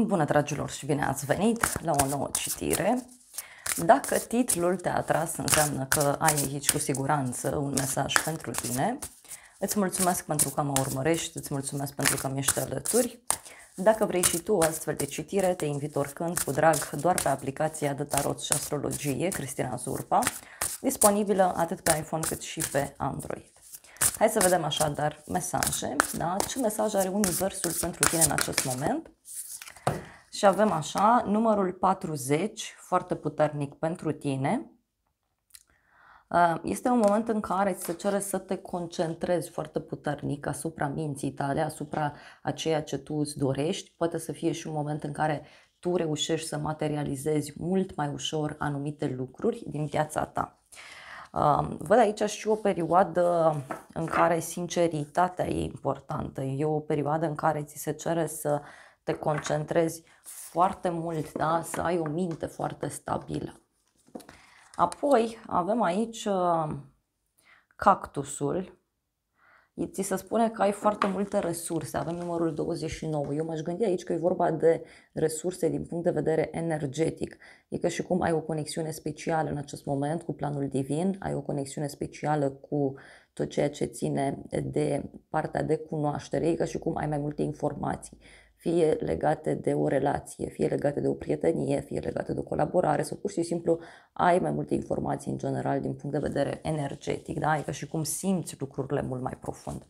Bună, dragilor, și bine ați venit la o nouă citire. Dacă titlul te-a atras, înseamnă că ai aici cu siguranță un mesaj pentru tine. Îți mulțumesc pentru că mă urmărești, îți mulțumesc pentru că mi ești alături. Dacă vrei și tu o astfel de citire, te invit oricând cu drag doar pe aplicația de tarot și astrologie Cristina Zurba, disponibilă atât pe iPhone cât și pe Android. Hai să vedem așadar mesaje, da? Ce mesaj are Universul pentru tine în acest moment? Și avem așa, numărul 40, foarte puternic pentru tine. Este un moment în care ți se cere să te concentrezi foarte puternic asupra minții tale, asupra a ceea ce tu îți dorești. Poate să fie și un moment în care tu reușești să materializezi mult mai ușor anumite lucruri din viața ta. Văd aici și o perioadă în care sinceritatea e importantă. E o perioadă în care ți se cere să te concentrezi foarte mult, da? Să ai o minte foarte stabilă. Apoi avem aici cactusul. Ți se spune că ai foarte multe resurse. Avem numărul 29. Eu m-aș gândi aici că e vorba de resurse din punct de vedere energetic. E ca și cum ai o conexiune specială în acest moment cu planul divin, ai o conexiune specială cu tot ceea ce ține de partea de cunoaștere. E ca și cum ai mai multe informații, fie legate de o relație, fie legate de o prietenie, fie legate de o colaborare sau pur și simplu ai mai multe informații în general din punct de vedere energetic, da? E ca și cum simți lucrurile mult mai profund.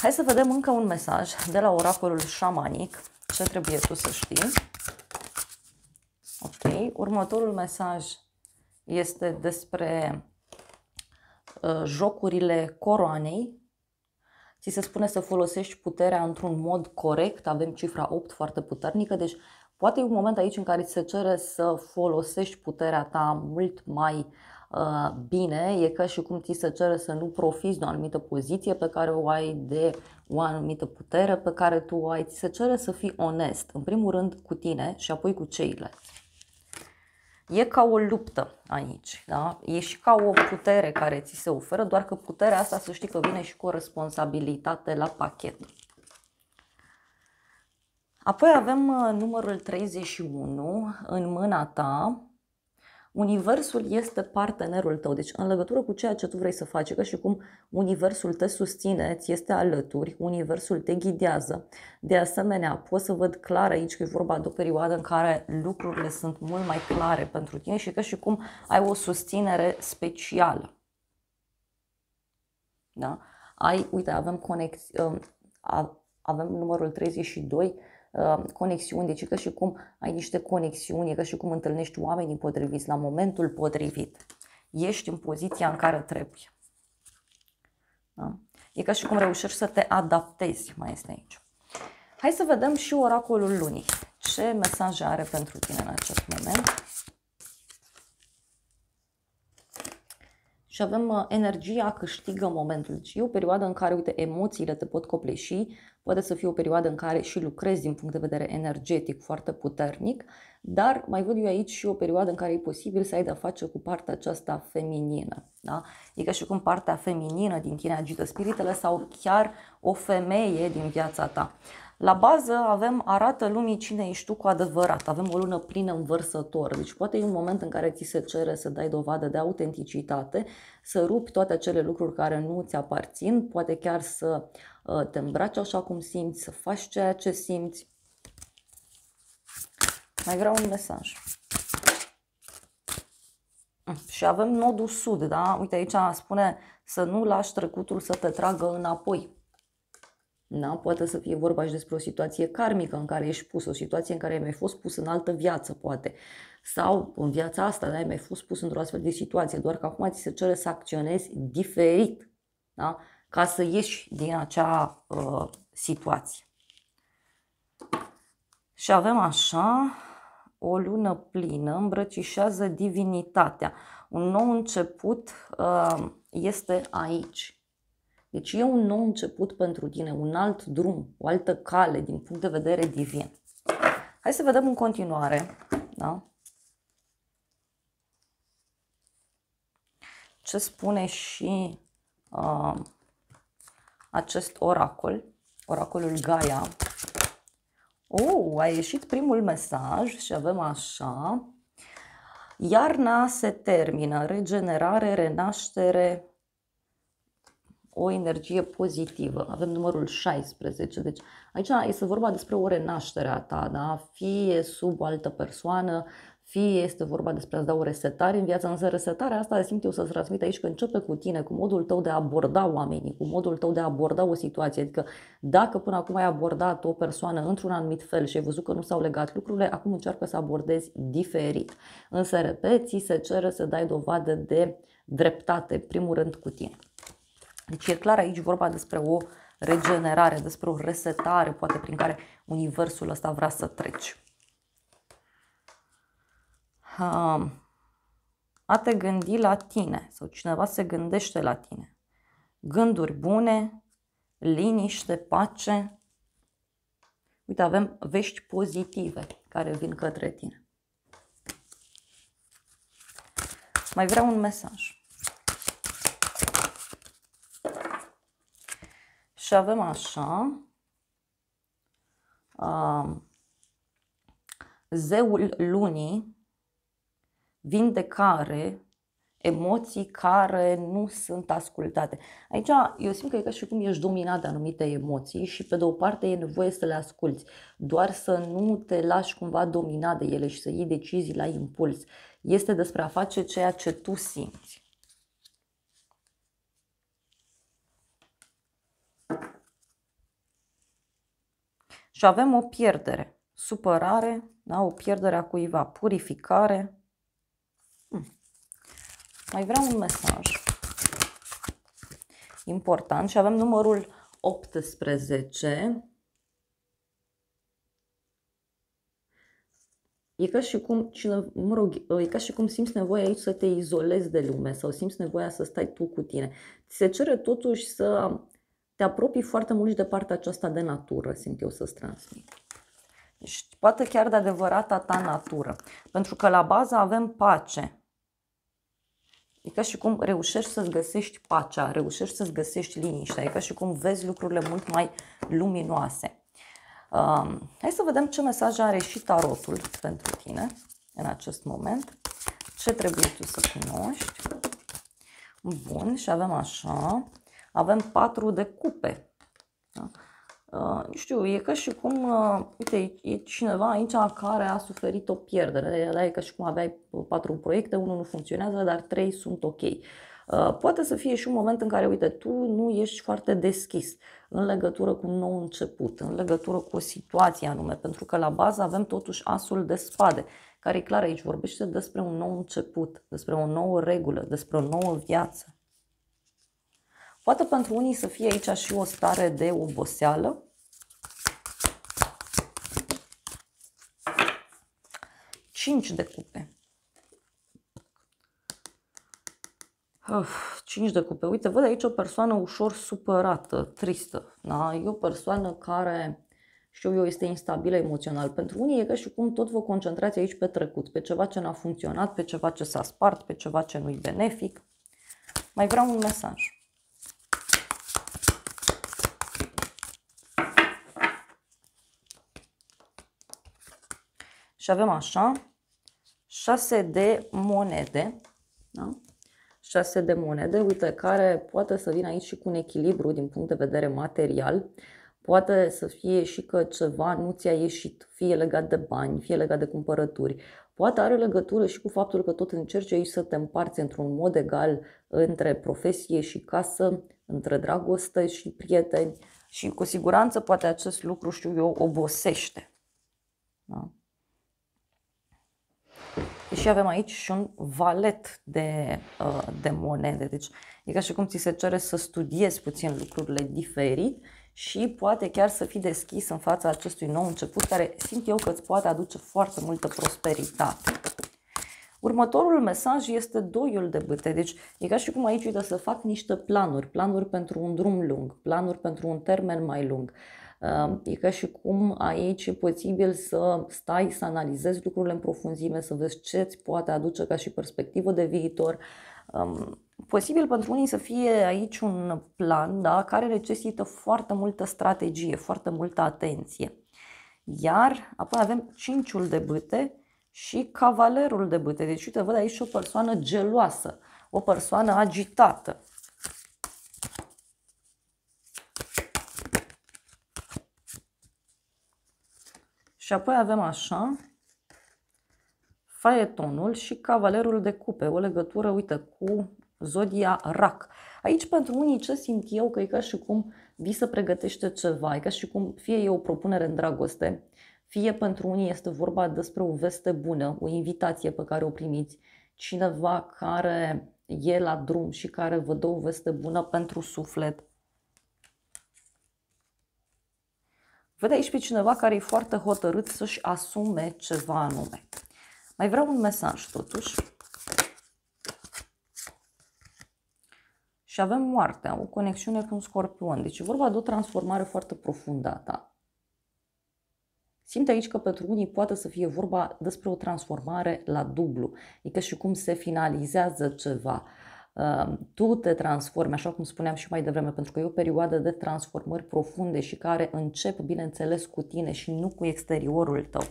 Hai să vedem încă un mesaj de la oracolul șamanic. Ce trebuie tu să știi? Ok, următorul mesaj este despre jocurile coroanei. Ți se spune să folosești puterea într-un mod corect, avem cifra 8 foarte puternică, deci poate e un moment aici în care ți se cere să folosești puterea ta mult mai bine, e ca și cum ți se cere să nu profiți de o anumită poziție pe care o ai, de o anumită putere pe care tu o ai, ți se cere să fii onest, în primul rând cu tine și apoi cu ceilalți. E ca o luptă aici, da? E și ca o putere care ți se oferă, doar că puterea asta să știi că vine și cu o responsabilitate la pachet. Apoi avem numărul 31 în mâna ta. Universul este partenerul tău, deci în legătură cu ceea ce tu vrei să faci, că și cum Universul te susține, ți este alături, Universul te ghidează. De asemenea, pot să văd clar aici că e vorba de o perioadă în care lucrurile sunt mult mai clare pentru tine și că și cum ai o susținere specială. Da? Uite, avem numărul 32, conexiuni, deci că și cum ai niște conexiuni, e ca și cum întâlnești oamenii potriviți la momentul potrivit. Ești în poziția în care trebuie. Da? E ca și cum reușești să te adaptezi, mai este aici. Hai să vedem și oracolul lunii. Ce mesaje are pentru tine în acest moment? Și avem energia câștigă momentul. Deci e o perioadă în care, uite, emoțiile te pot copleși, poate să fie o perioadă în care și lucrezi din punct de vedere energetic foarte puternic, dar mai văd eu aici și o perioadă în care e posibil să ai de-a face cu partea aceasta feminină. Da? E ca și cum partea feminină din tine agită spiritele sau chiar o femeie din viața ta. La bază avem arată lumii cine ești tu cu adevărat, avem o lună plină învărsător, deci poate e un moment în care ți se cere să dai dovadă de autenticitate, să rupi toate acele lucruri care nu ți aparțin, poate chiar să te îmbraci așa cum simți, să faci ceea ce simți. Mai vreau un mesaj. Și avem nodul sud, da? Uite aici spune să nu lași trecutul să te tragă înapoi. Da? Poate să fie vorba și despre o situație karmică în care ești pus, o situație în care ai mai fost pus în altă viață, poate. Sau în viața asta, da? Ai mai fost pus într-o astfel de situație, doar că acum ți se cere să acționezi diferit, da? Ca să ieși din acea situație. Și avem așa, o lună plină îmbrățișează divinitatea. Un nou început este aici. Deci e un nou început pentru tine, un alt drum, o altă cale din punct de vedere divin. Hai să vedem în continuare, da? Ce spune și acest oracol, oracolul Gaia. A ieșit primul mesaj și avem așa: iarna se termină, regenerare, renaștere, o energie pozitivă. Avem numărul 16, deci aici este vorba despre o renaștere a ta, da? Fie sub o altă persoană, fie este vorba despre a-ți da o resetare în viață, însă resetarea asta simt eu să-ți transmit aici că începe cu tine, cu modul tău de a aborda oamenii, cu modul tău de a aborda o situație. Adică dacă până acum ai abordat o persoană într-un anumit fel și ai văzut că nu s-au legat lucrurile, acum încearcă să abordezi diferit. Însă, repet, ți se cere să dai dovadă de dreptate, primul rând cu tine. Deci e clar aici vorba despre o regenerare, despre o resetare, poate prin care universul ăsta vrea să treci. A te gândi la tine sau cineva se gândește la tine. Gânduri bune, liniște, pace. Uite, avem vești pozitive care vin către tine. Mai vreau un mesaj. Și avem așa, zeul lunii, vindecare, emoții care nu sunt ascultate. Aici eu simt că e ca și cum ești dominat de anumite emoții și pe de o parte e nevoie să le asculți, doar să nu te lași cumva dominat de ele și să iei decizii la impuls. Este despre a face ceea ce tu simți. Și avem o pierdere, supărare, da? O pierdere a cuiva, purificare. Mai vreau un mesaj important și avem numărul 18. E ca și cum, e ca și cum simți nevoia aici să te izolezi de lume sau simți nevoia să stai tu cu tine. Ți se cere totuși să te apropii foarte mult și de partea aceasta de natură, simt eu să-ți transmit. Deci, poate chiar de adevărata ta natură. Pentru că la bază avem pace. E ca și cum reușești să-ți găsești pacea, reușești să-ți găsești liniștea. E ca și cum vezi lucrurile mult mai luminoase. Hai să vedem ce mesaj are și tarotul pentru tine în acest moment. Ce trebuie tu să cunoști. Bun, și avem așa. Avem 4 de cupe. Da? Știu, e ca și cum, uite, e cineva aici care a suferit o pierdere. E ca și cum aveai 4 proiecte, unul nu funcționează, dar 3 sunt ok. Poate să fie și un moment în care, uite, tu nu ești foarte deschis în legătură cu un nou început, în legătură cu o situație anume, pentru că la bază avem totuși asul de spade, care e clar aici vorbește despre un nou început, despre o nouă regulă, despre o nouă viață. Poate pentru unii să fie aici și o stare de oboseală. Cinci de cupe. 5 de cupe. Uite, văd aici o persoană ușor supărată, tristă. Da? E o persoană care, știu eu, este instabilă emoțional. Pentru unii e ca și cum tot vă concentrați aici pe trecut, pe ceva ce n-a funcționat, pe ceva ce s-a spart, pe ceva ce nu-i benefic. Mai vreau un mesaj. Și avem așa, 6 de monede, da? 6 de monede, uite, care poate să vină aici și cu un echilibru din punct de vedere material, poate să fie și că ceva nu ți-a ieșit, fie legat de bani, fie legat de cumpărături, poate are legătură și cu faptul că tot încerci aici să te împarți într-un mod egal între profesie și casă, între dragoste și prieteni și cu siguranță poate acest lucru, știu eu, obosește. Da? Și avem aici și un valet de monede, deci e ca și cum ți se cere să studiezi puțin lucrurile diferit și poate chiar să fii deschis în fața acestui nou început care simt eu că îți poate aduce foarte multă prosperitate. Următorul mesaj este 2 de bâte, deci e ca și cum aici uite să fac niște planuri pentru un drum lung, planuri pentru un termen mai lung. E ca și cum aici e posibil să stai, să analizezi lucrurile în profunzime, să vezi ce îți poate aduce ca și perspectivă de viitor. Posibil pentru unii să fie aici un plan, da, care necesită foarte multă strategie, foarte multă atenție. Iar apoi avem 5-ul de bâte și cavalerul de bâte. Deci, uite, văd aici o persoană geloasă, o persoană agitată. Și apoi avem așa, faetonul și cavalerul de cupe, o legătură, uite, cu zodia rac. Aici, pentru unii, ce simt eu, că e ca și cum vi se pregătește ceva, e ca și cum fie e o propunere în dragoste, fie pentru unii este vorba despre o veste bună, o invitație pe care o primiți, cineva care e la drum și care vă dă o veste bună pentru suflet. Văd aici pe cineva care e foarte hotărât să-și asume ceva anume. Mai vreau un mesaj totuși. Și avem moartea, o conexiune cu un scorpion. Deci e vorba de o transformare foarte profundă a ta. Simt aici că pentru unii poate să fie vorba despre o transformare la dublu. Adică și cum se finalizează ceva. Tu te transformi, așa cum spuneam și mai devreme, pentru că e o perioadă de transformări profunde și care încep, bineînțeles, cu tine și nu cu exteriorul tău.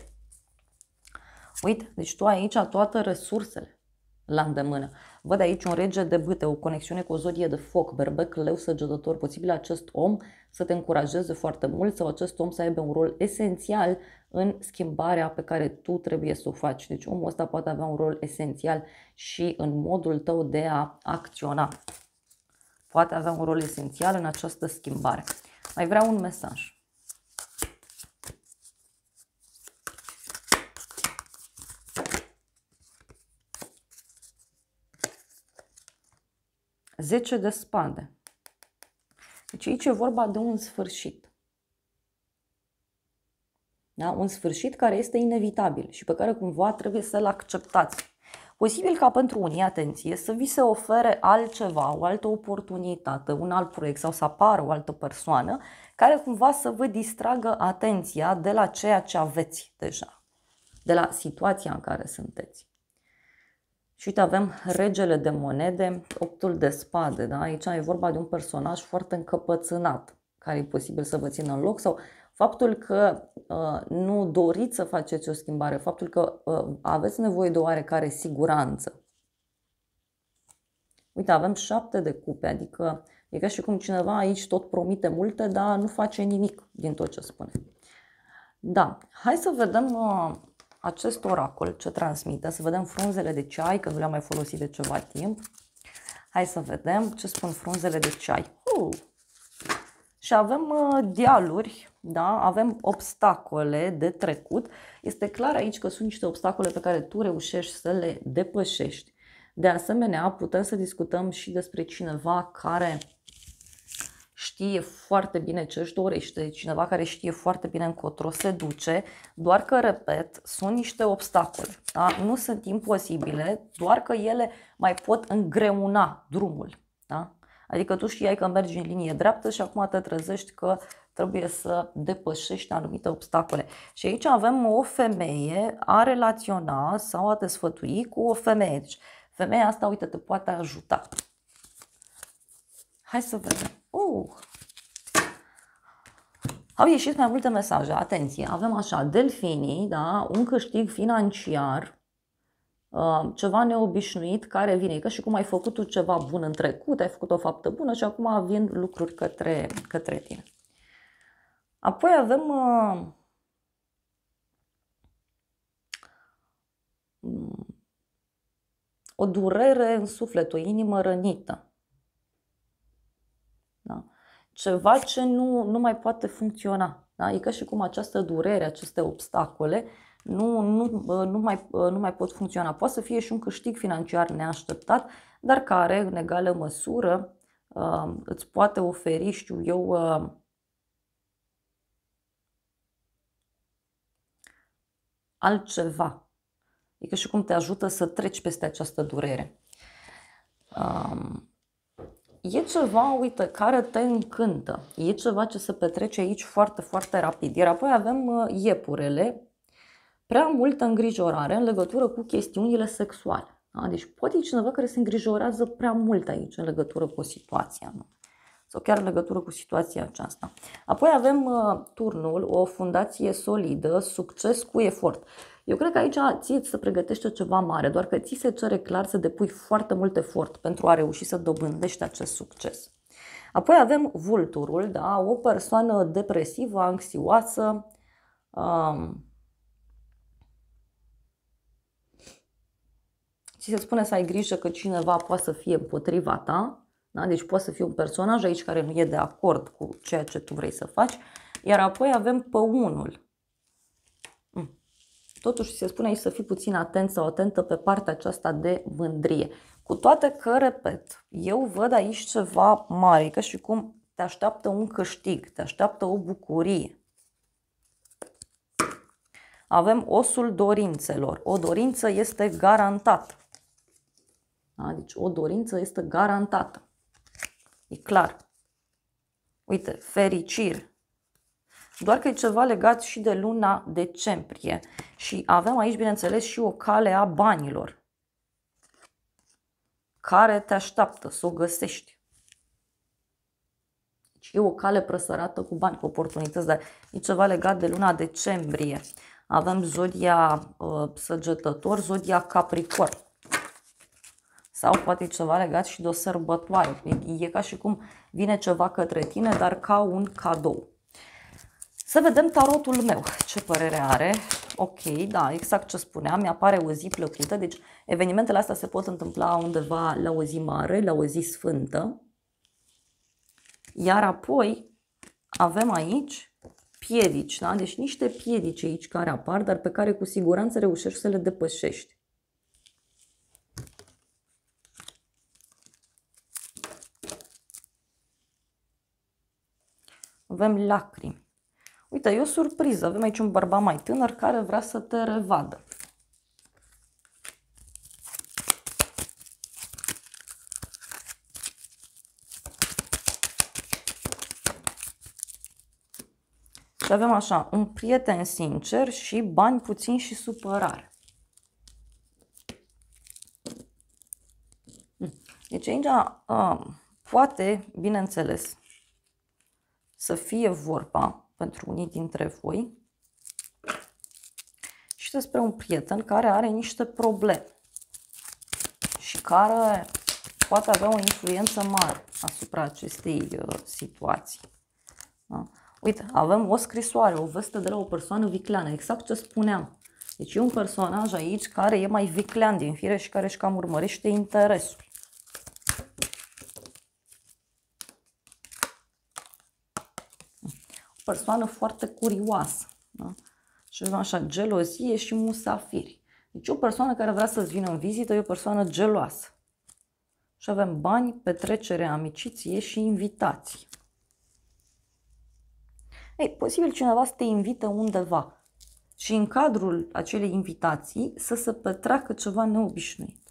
Uite, deci tu ai aici toate resursele la îndemână. Văd aici un rege de bâte, o conexiune cu o zodie de foc, berbec, leu, săgetător. Posibil acest om să te încurajeze foarte mult sau acest om să aibă un rol esențial în schimbarea pe care tu trebuie să o faci. Deci omul ăsta poate avea un rol esențial și în modul tău de a acționa. Poate avea un rol esențial în această schimbare. Mai vreau un mesaj. Zece de spade. Deci aici e vorba de un sfârșit. Da? Un sfârșit care este inevitabil și pe care cumva trebuie să-l acceptați. Posibil ca pentru unii, atenție, să vi se ofere altceva, o altă oportunitate, un alt proiect sau să apară o altă persoană care cumva să vă distragă atenția de la ceea ce aveți deja, de la situația în care sunteți. Și uite, avem regele de monede, 8-ul de spade, da? Aici e vorba de un personaj foarte încăpățânat, care e posibil să vă țină în loc, sau faptul că nu doriți să faceți o schimbare, faptul că aveți nevoie de o oarecare siguranță. Uite, avem 7 de cupe, adică e ca și cum cineva aici tot promite multe, dar nu face nimic din tot ce spune. Da, hai să vedem acest oracol ce transmite, să vedem frunzele de ceai, că nu le-am mai folosit de ceva timp. Hai să vedem ce spun frunzele de ceai. Și avem dealuri, da? Avem obstacole de trecut. Este clar aici că sunt niște obstacole pe care tu reușești să le depășești. De asemenea, putem să discutăm și despre cineva care știe foarte bine ce își dorește, cineva care știe foarte bine încotro se duce, doar că, repet, sunt niște obstacole, da? Nu sunt imposibile, doar că ele mai pot îngreuna drumul. Da? Adică tu știai că mergi în linie dreaptă și acum te trezești că trebuie să depășești anumite obstacole. Și aici avem o femeie a relaționa sau a te sfătui cu o femeie. Deci, femeia asta, uite, te poate ajuta. Hai să vedem. Au ieșit mai multe mesaje. Atenție, avem așa, delfinii, da? Un câștig financiar, ceva neobișnuit care vine. Ca și cum ai făcut tu ceva bun în trecut, ai făcut o faptă bună și acum vin lucruri către tine. Apoi avem o durere în suflet, o inimă rănită. Da? Ceva ce nu mai poate funcționa. Da? E ca și cum această durere, aceste obstacole nu mai pot funcționa. Poate să fie și un câștig financiar neașteptat, dar care, în egală măsură, îți poate oferi, știu eu, altceva. E ca și cum te ajută să treci peste această durere. E ceva, uite, care te încântă. E ceva ce se petrece aici foarte, foarte rapid. Iar apoi avem iepurele, prea multă îngrijorare în legătură cu chestiunile sexuale. Da? Deci poate e cineva care se îngrijorează prea mult aici în legătură cu o situație. Nu? sau chiar în legătură cu situația aceasta. Apoi avem turnul, o fundație solidă, succes cu efort. Eu cred că aici ție ți se pregătește ceva mare, doar că ți se cere clar să depui foarte mult efort pentru a reuși să dobândești acest succes. Apoi avem vulturul, da? O persoană depresivă, anxioasă, ți se spune să ai grijă că cineva poate să fie împotriva ta, da? Deci poate să fie un personaj aici care nu e de acord cu ceea ce tu vrei să faci. Iar apoi avem păunul. Totuși se spune aici să fii puțin atent sau atentă pe partea aceasta de mândrie. Cu toate că, repet, eu văd aici ceva mare, ca și cum te așteaptă un câștig, te așteaptă o bucurie. Avem osul dorințelor. O dorință este garantată. Da? Deci o dorință este garantată. E clar. Uite, fericire. Doar că e ceva legat și de luna decembrie. Și avem aici, bineînțeles, și o cale a banilor care te așteaptă să o găsești. Deci e o cale presărată cu bani, cu oportunități, dar e ceva legat de luna decembrie. Avem zodia săgetător, zodia capricorn. Sau poate e ceva legat și de o sărbătoare. E ca și cum vine ceva către tine, dar ca un cadou. Să vedem tarotul meu, ce părere are. Ok, da, exact ce spuneam, mi-apare o zi plăcută, deci evenimentele astea se pot întâmpla undeva la o zi mare, la o zi sfântă. Iar apoi avem aici piedici, da? Deci niște piedici aici care apar, dar pe care cu siguranță reușești să le depășești. Avem lacrimi. Uite, e o surpriză. Avem aici un bărbat mai tânăr care vrea să te revadă. Și avem așa, un prieten sincer și bani puțini și supărare. Deci aici poate, bineînțeles, să fie vorba pentru unii dintre voi și despre un prieten care are niște probleme și care poate avea o influență mare asupra acestei situații. Da? Uite, avem o scrisoare, o veste de la o persoană vicleană, exact ce spuneam. Deci e un personaj aici care e mai viclean din fire și care își cam urmărește interesul. Persoană foarte curioasă, da? Și avem așa, gelozie și musafiri. Deci o persoană care vrea să-ți vină în vizită e o persoană geloasă. Și avem bani, petrecere, amiciție și invitații. Ei, posibil cineva să te invite undeva și în cadrul acelei invitații să se petreacă ceva neobișnuit.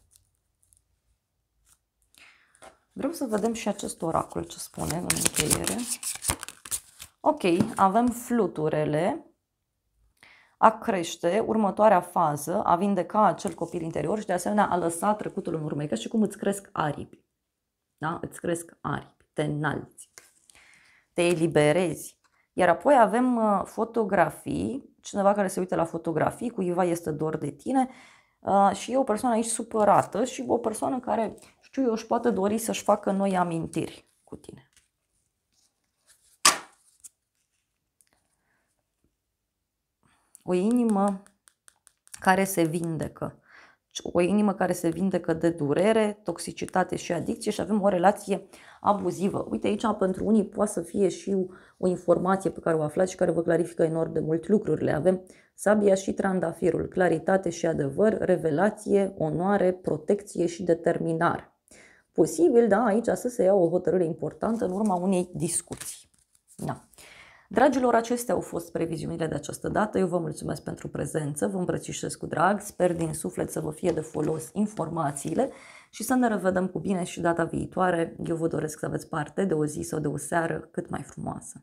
Vreau să vedem și acest oracol ce spune în încheiere. Ok, avem fluturele, a crește, următoarea fază, a vindeca acel copil interior și de asemenea a lăsa trecutul în urmă. E ca și cum îți cresc aripi. Da? Îți cresc aripi, te înalți, te eliberezi. Iar apoi avem fotografii, cineva care se uită la fotografii, cuiva este dor de tine și e o persoană aici supărată și o persoană care, știu eu, își poate dori să-și facă noi amintiri cu tine. O inimă care se vindecă. O inimă care se vindecă de durere, toxicitate și adicție și avem o relație abuzivă. Uite, aici pentru unii poate să fie și o informație pe care o aflați și care vă clarifică enorm de mult lucrurile. Avem sabia și trandafirul, claritate și adevăr, revelație, onoare, protecție și determinare. Posibil, da, aici să se ia o hotărâre importantă în urma unei discuții. Da. Dragilor, acestea au fost previziunile de această dată. Eu vă mulțumesc pentru prezență, vă îmbrățișez cu drag, sper din suflet să vă fie de folos informațiile și să ne revedem cu bine și data viitoare. Eu vă doresc să aveți parte de o zi sau de o seară cât mai frumoasă.